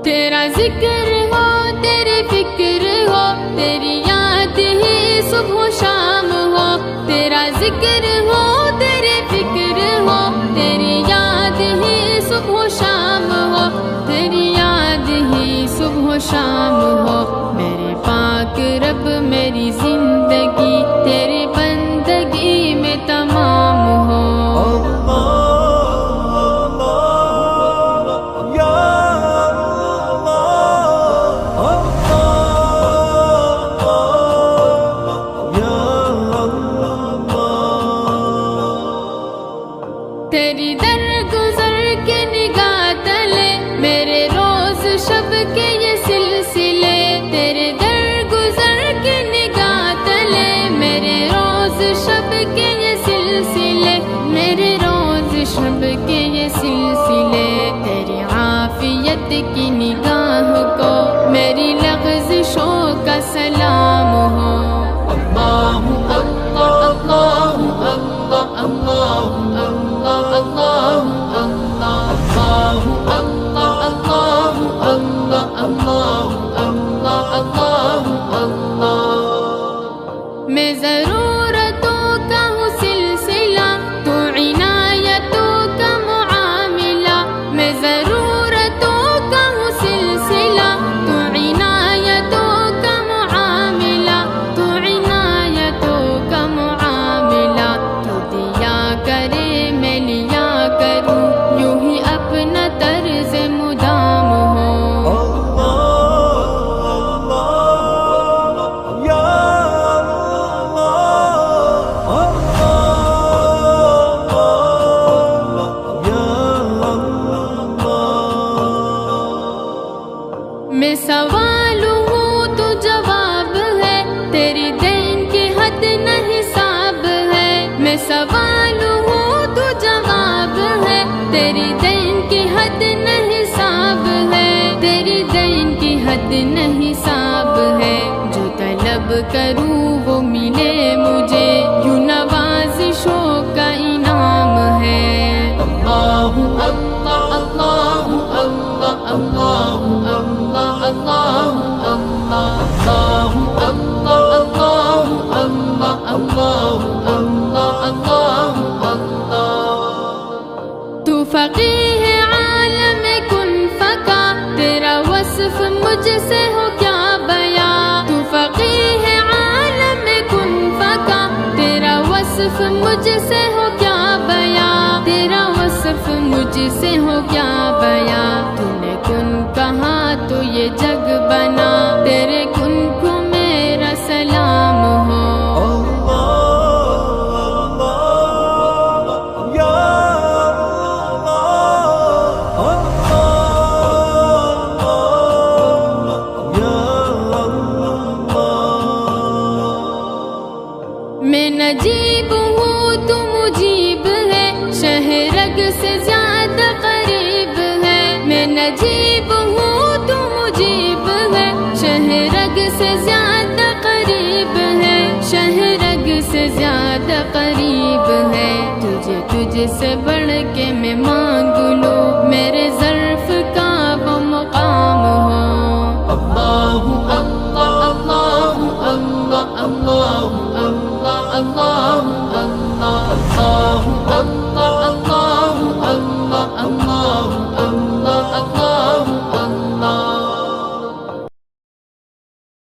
تیرا ذکر ہو، تیری فکر ہو، تیری یاد ہی صبح و شام ہو. تیرا ذکر ہو، تیری فکر ہو، تیری یاد ہی صبح و شام ہو. تیری یاد ہی صبح و شام ہو. میرے پاک رب میری زندگی تیری بندگی میں تمام ہو. تیری درگزر کے نگاہ تلے میرے روز شب کے یہ سلسلے. تیرے درگزر کے نگاہ تلے میرے روز شب کے یہ سلسلے. میرے روز شب کے یہ سلسلے. تیری عافیت کی نگاہ کو میری لغزشوں کا سلام ہو. اللہ اللہ اللہ اللہ اللہ میں ضرورتوں کا ہوں سلسلہ، تو عنایتوں کا معاملہ. میں ضرورتوں کا ہوں سلسلہ، تو عنایتوں کا معاملہ. تو عنایتوں کا معاملہ. تو دیا کرے میں لیا کروں، یوں ہی اپنا طرز مدام ہو. میں سوال ہوں تو جواب ہے، تیری دین کی حد نہ حساب ہے. میں سوال ہوں تو جواب ہے، تیری دین کی حد نہ حساب ہے. تیری دین کی حد نہ حساب ہے. جو طلب کروں وہ ملے مجھے، یوں نوازشوں کا انعام ہے. اللہ اللہ اللہ اللہ اللہ تو فقیہ عالم کن فکا، تیرا وصف مجھ سے ہو کیا بیان. تو فقیہ عالم کن فکا، تیرا وصف مجھ سے ہو کیا بیان. تیرا وصف مجھ سے ہو کیا بیان. تو نے کن کہا تو یہ جگ بنا، تیرے کن کو میرا سلام ہو. میں نجیب ہوں تو مجیب ہے، شہرگ سے زیادہ قریب ہے. میں نجیب ہوں تو مجیب ہے، شہرگ سے زیادہ قریب ہے. شہرگ سے زیادہ قریب ہے. تجھے تجھ سے بڑھ کے میں مانگ لوں، میرے